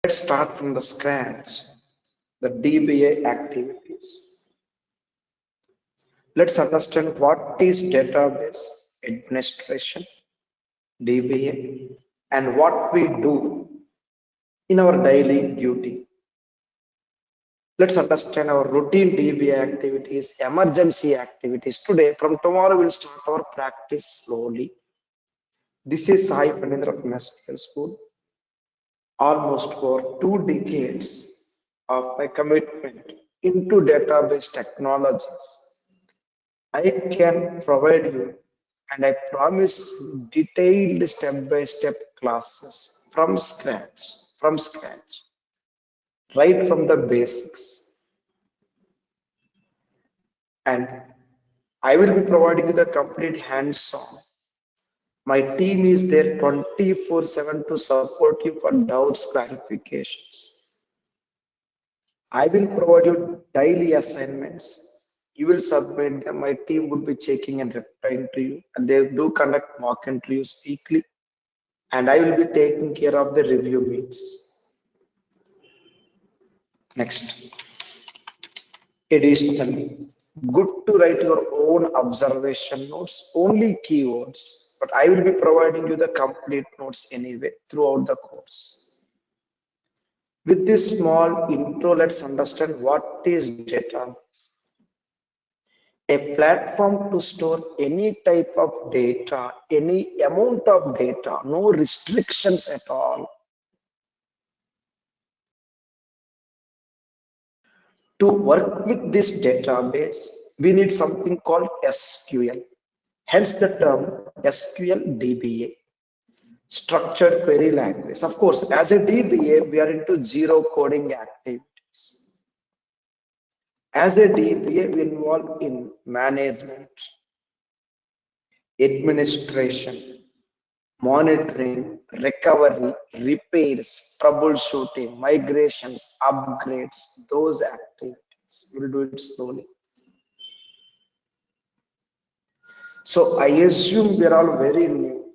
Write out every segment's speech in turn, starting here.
Let's start from the scratch, the DBA activities. Let's understand what is database administration, DBA, and what we do in our daily duty. Let's understand our routine DBA activities, emergency activities. Today, from tomorrow, we'll start our practice slowly. This is Sai Panindra from SQL School. Almost for 2 decades of my commitment into database technologies, I can provide you and I promise detailed step-by-step classes from scratch, right from the basics. And I will be providing you the complete hands-on. My team is there 24/7 to support you for doubts, clarifications. I will provide you daily assignments. You will submit them. My team would be checking and replying to you. And they do conduct mock interviews weekly. And I will be taking care of the review meets. Next. Additionally, good to write your own observation notes, only keywords. But I will be providing you the complete notes anyway throughout the course. With this small intro, let's understand what is database. A platform to store any type of data, any amount of data, no restrictions at all. To work with this database, we need something called SQL. Hence the term SQL DBA, structured query language. Of course, as a DBA, we are into zero coding activities. As a DBA, we involve in management, administration, monitoring, recovery, repairs, troubleshooting, migrations, upgrades, those activities. We'll do it slowly. So I assume we're all very new.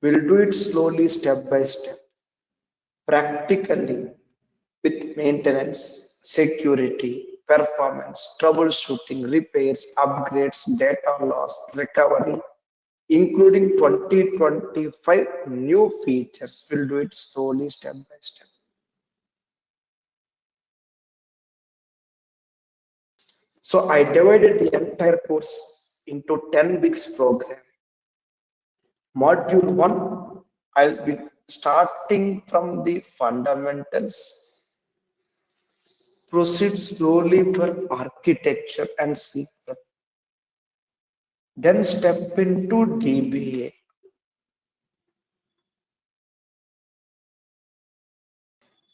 We'll do it slowly, step by step, practically, with maintenance, security, performance, troubleshooting, repairs, upgrades, data loss, recovery, including 2025 new features. We'll do it slowly, step by step. So I divided the entire course into 10 weeks program. Module 1, I'll be starting from the fundamentals, proceed slowly for architecture and SQL. Then step into DBA.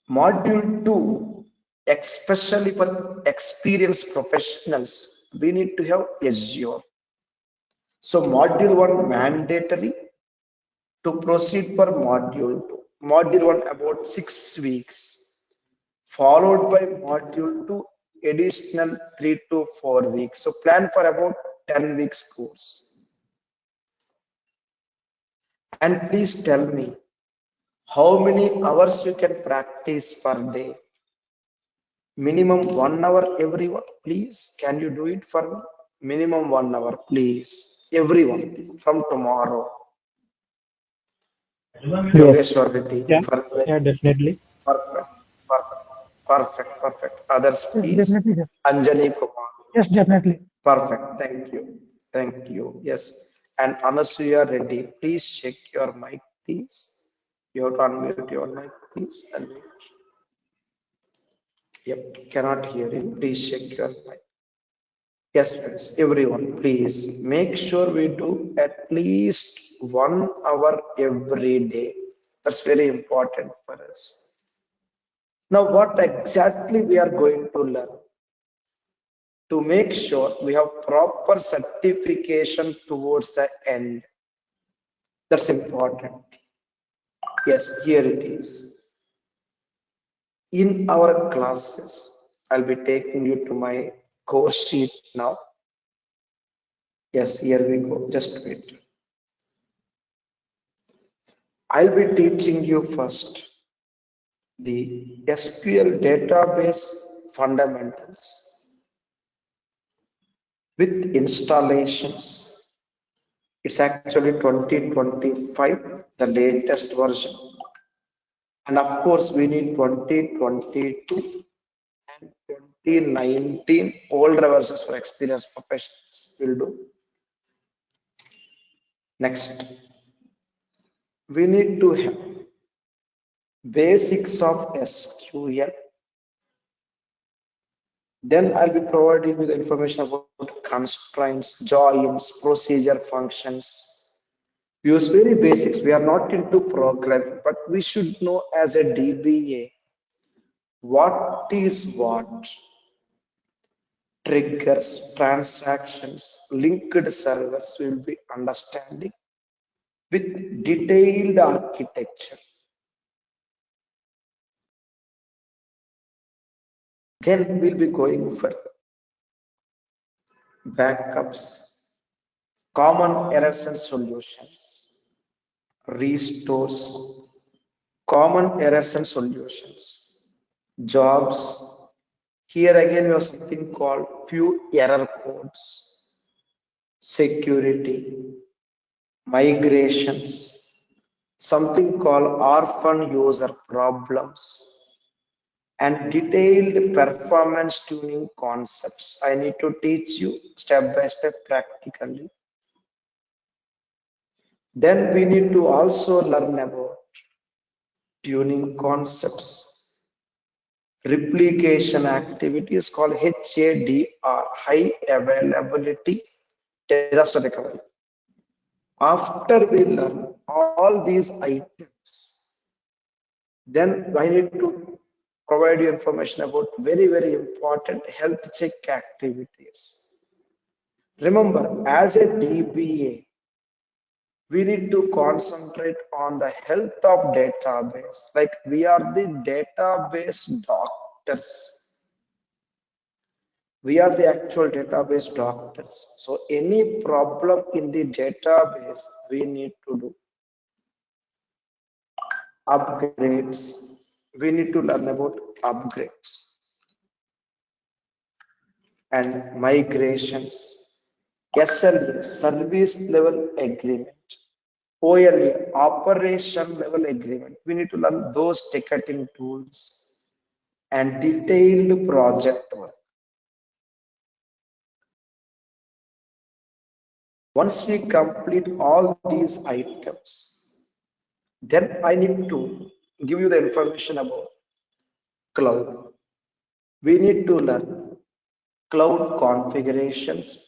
Module 2, especially for experienced professionals, we need to have Azure. So module 1 mandatory to proceed for module 2. Module 1 about 6 weeks, followed by module 2 additional 3 to 4 weeks. So plan for about 10 weeks course. And please tell me how many hours you can practice per day. Minimum 1 hour, everyone. Please, can you do it for me? Minimum 1 hour, please. Everyone from tomorrow. Yes. Yeah. Perfect, Yeah, definitely. perfect. Others, Yes, please. definitely, sir. Anjali Kumar. Yes, definitely. Perfect. Thank you. Yes. And Anasuya Reddy, please check your mic, please. You have to unmute your mic, please. Unmute. Yep, cannot hear him. Please check your mic. Yes, friends, everyone, please make sure we do at least 1 hour every day. That's very important for us. Now, what exactly we are going to learn? To make sure we have proper certification towards the end. That's important. Yes, here it is. In our classes, I'll be taking you to my course sheet now. Yes, here we go. Just wait. I'll be teaching you first the SQL database fundamentals with installations. It's actually 2025, the latest version. And of course, we need 2022 and 2019 older versions for experienced professionals will do. Next, we need to have basics of SQL. Then I'll be providing you the information about constraints, joins, procedure functions. Use very basics. We are not into programming, but we should know as a DBA what is what. Triggers, transactions, linked servers will be understanding with detailed architecture. Then we'll be going for backups, common errors and solutions, restores, common errors and solutions, jobs. Here again we have something called few error codes, security, migrations, something called orphan user problems, and detailed performance tuning concepts. I need to teach you step by step practically. Then we need to also learn about tuning concepts, replication activities called HADR, high availability disaster recovery. After we learn all these items, then I need to provide you information about very important health check activities. Remember, as a DBA, we need to concentrate on the health of database. Like we are the database doctors. We are the actual database doctors. So any problem in the database, we need to do upgrades. We need to learn about upgrades and migrations. SLA, service level agreement. OLA, operation level agreement. We need to learn those ticketing tools and detailed project work. Once we complete all these items, then I need to give you the information about cloud. We need to learn cloud configurations,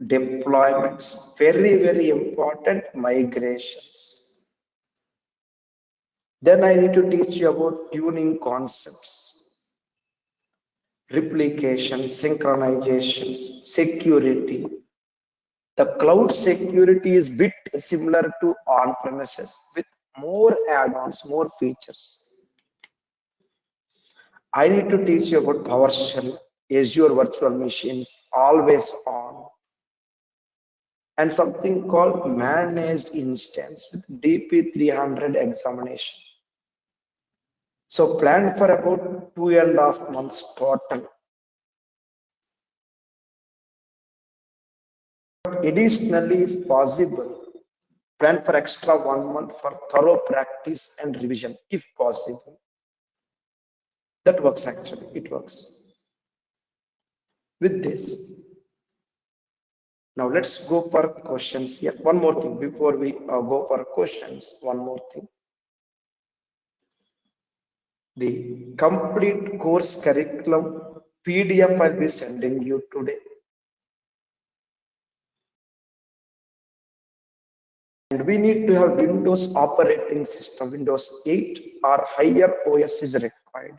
deployments, very important migrations. Then I need to teach you about tuning concepts, replication, synchronizations, security. The cloud security is bit similar to on-premises with more add-ons, more features. I need to teach you about PowerShell, Azure virtual machines, always on, and something called managed instance with DP300 examination. So plan for about 2.5 months total. Additionally, if possible, plan for extra 1 month for thorough practice and revision, if possible. That works actually, it works. With this, now let's go for questions here. One more thing before we go for questions, one more thing. The complete course curriculum PDF I'll be sending you today. And we need to have Windows operating system, Windows 8 or higher OS is required.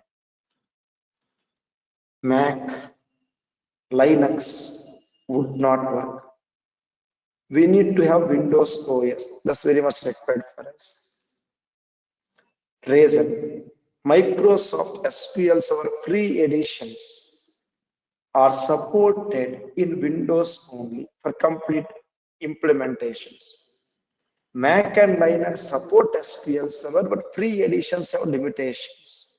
Mac, Linux would not work. We need to have Windows OS. That's very much required for us. Reason, Microsoft SQL Server free editions are supported in Windows only for complete implementations. Mac and Linux support SQL Server, but free editions have limitations.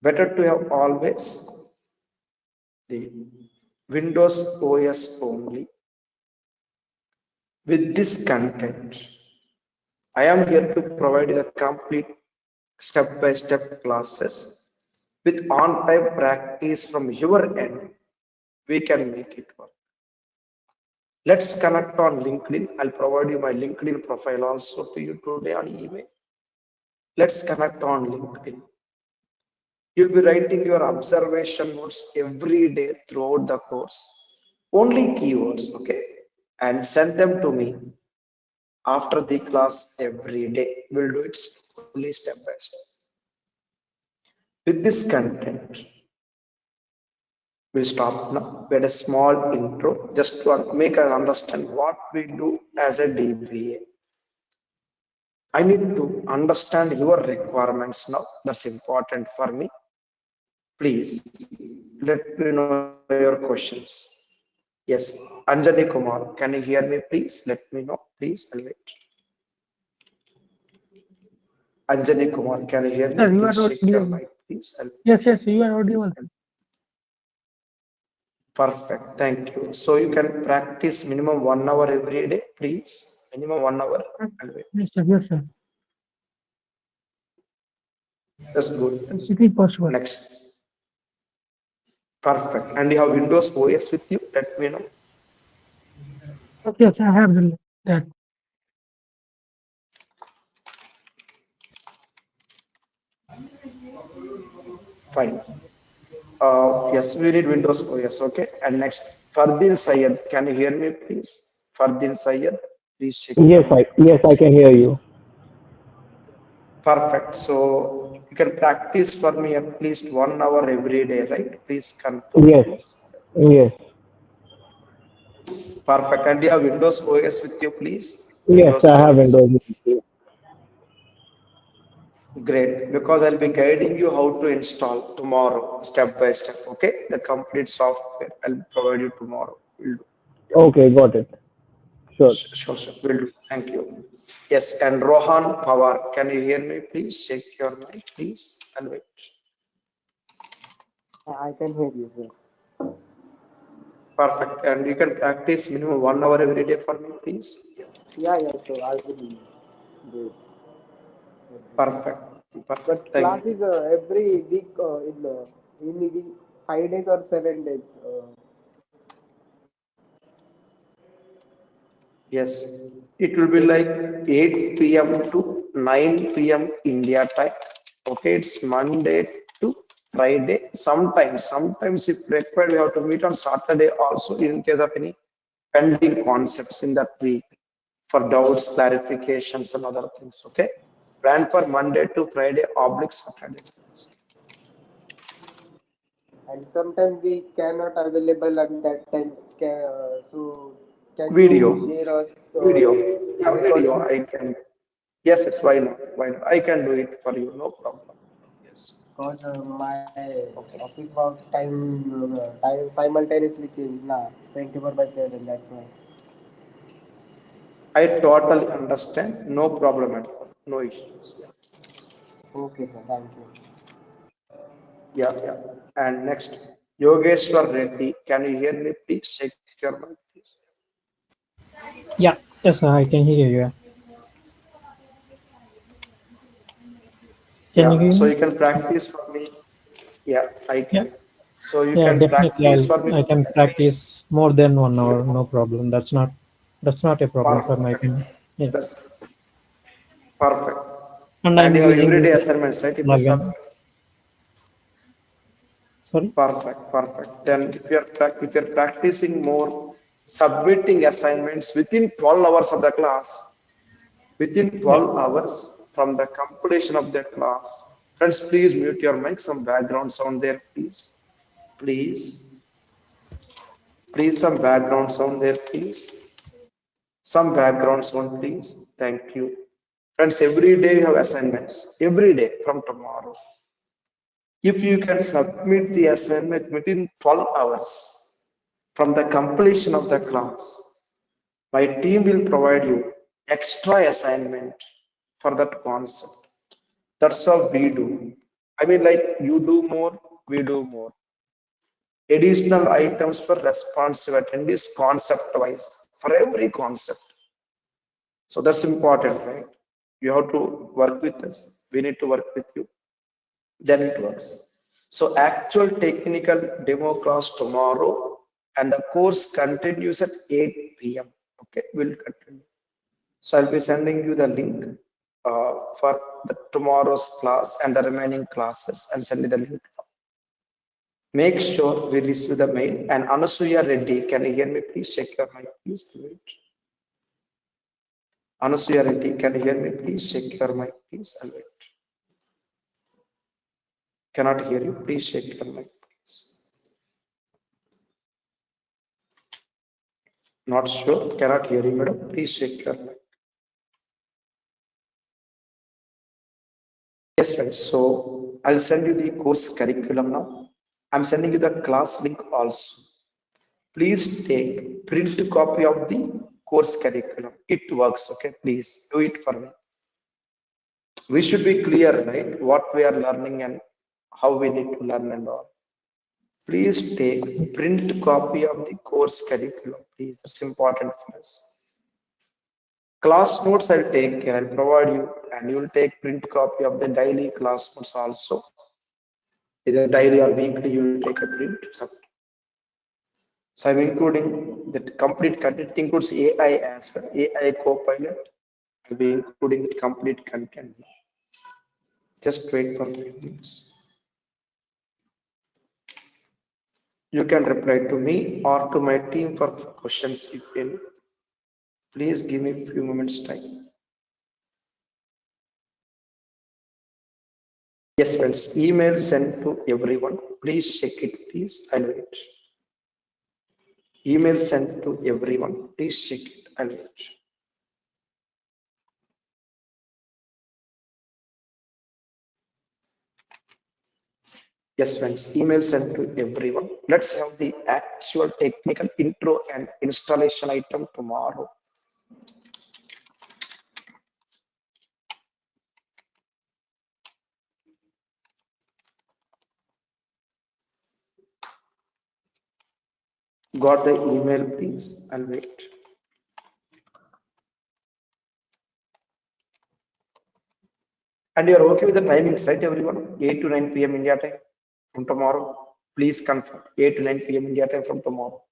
Better to have always the Windows OS only. With this content, I am here to provide you the complete step-by-step classes with on-time practice from your end. We can make it work. Let's connect on LinkedIn. I'll provide you my LinkedIn profile also to you today on email. Let's connect on LinkedIn. You'll be writing your observation notes every day throughout the course. Only keywords, okay? And send them to me after the class every day. We'll do it slowly, step by step. With this content, we'll stop now. We had a small intro just to make us understand what we do as a DBA. I need to understand your requirements now. That's important for me. Please let me know your questions. Yes, Anjani Kumar, can you hear me? Please let me know. Please, I'll wait. Anjani Kumar, can you hear me? Sir, you Please are check your audible. mic, please. Yes, you are audible. Perfect, thank you. So you can practice minimum 1 hour every day, please. Minimum 1 hour. I'll wait. Yes, sir. Yes, sir. That's good. Yes, it is possible. Next. Perfect. And you have Windows OS with you? Let me know. Yes, I have that. Fine. Yes, we need Windows OS. Okay. And next, Fardin Sayed. Can you hear me, please? Fardin Sayed, please check your mic, Yes, I please. can hear you. Perfect. So you can practice for me at least 1 hour every day, right? Please confirm, Yes, please. yes, Perfect. And you have Windows OS with you, please? yes, Windows I have Windows. OS. Great. Because I'll be guiding you how to install tomorrow, step by step. Okay. The complete software I'll provide you tomorrow. We'll do. Yeah. Okay, got it. Sure. Sure, sure. Will do. Thank you. Yes, and Rohan Pawar, can you hear me, please? Check your mic, please. I'll wait. I can hear you, sir. Perfect. And you can practice minimum 1 hour every day for me, please. Yeah, sure. I will do it. Perfect. Perfect. But Thank class you. is every week in the week, 5 days or 7 days. Yes, it will be like 8 p.m. to 9 p.m. India time. Okay, it's Monday to Friday. Sometimes if required, we have to meet on Saturday also in case of any pending concepts in that week for doubts, clarifications, and other things. Okay, plan for Monday to Friday oblique Saturday. And sometimes we cannot available at that time. So can Video, you share us video, yeah, video. recording? I can. Yes, yes, why not? Why not? I can do it for you, no problem. Yes. Because my Okay. office work time simultaneously changed now 24/7. That's why. I totally understand. No problem at all. No issues. Yeah. Okay, sir. Thank you. Yeah, yeah. And next, Yogeshwar Reddy. Can you hear me? Please check your mic, please. Yeah, yes, sir. I can hear you. Can you Yeah. hear So me? you can practice for me. Yeah, I Yeah, can. So you yeah, can definitely. practice for me I can at least. practice more than 1 hour. Yeah. No problem. That's not a problem for my Perfect. opinion. Yes, That's perfect. and And I'm you have using everyday this assignments, right? If you sub. plugin. Sorry. Perfect, perfect. Then if you're practicing more, submitting assignments within 12 hours of the class, within Yeah, 12 hours from the completion of the class. Friends, please mute your mic. Some background sound there, please. Please, please, some background sound there, please. Some background sound, please. Thank you. Friends, every day you have assignments. Every day from tomorrow. If you can submit the assignment within 12 hours from the completion of the class, my team will provide you extra assignment for that concept. That's how we do. I mean, like you do more, we do more. Additional items for responsive attendees concept wise for every concept. So that's important, right? You have to work with us. We need to work with you. Then it works. So actual technical demo class tomorrow and the course continues at 8 p.m. Okay, we'll continue. So I'll be sending you the link for the tomorrow's class and the remaining classes and send you the link. Make sure we receive the mail. And Anasuya Reddy, can you hear me? Please check your mic. Please wait. Anasuya Reddy, can you hear me? Please check your mic. Please. I'll wait. Cannot hear you. Please check your mic. Please. Not sure. Cannot hear you, madam. Please check your mic. Yes, friends. So I'll send you the course curriculum now. I'm sending you the class link also. Please take print copy of the course curriculum. It works. Okay, please do it for me. We should be clear, right? What we are learning and how we need to learn and all. Please take print copy of the course curriculum. Please, that's important for us. Class notes I'll take care. I'll provide you, and you will take print copy of the daily class notes also. Either daily or weekly, you will take a print. So I'm including the complete content. It includes AI as well, AI Copilot. I'll be including the complete content. Just wait for 3 minutes. You can reply to me or to my team for questions if any. Please give me a few moments time. Yes, friends, email sent to everyone. Please check it, please. I'll wait. Email sent to everyone. Please check it. I'll wait. Yes, friends, email sent to everyone. Let's have the actual technical intro and installation item tomorrow. Got the email, please? I'll wait. And you're okay with the timings, right, everyone? 8 to 9 p.m. India time from tomorrow. Please confirm 8 to 9 p.m. India time from tomorrow.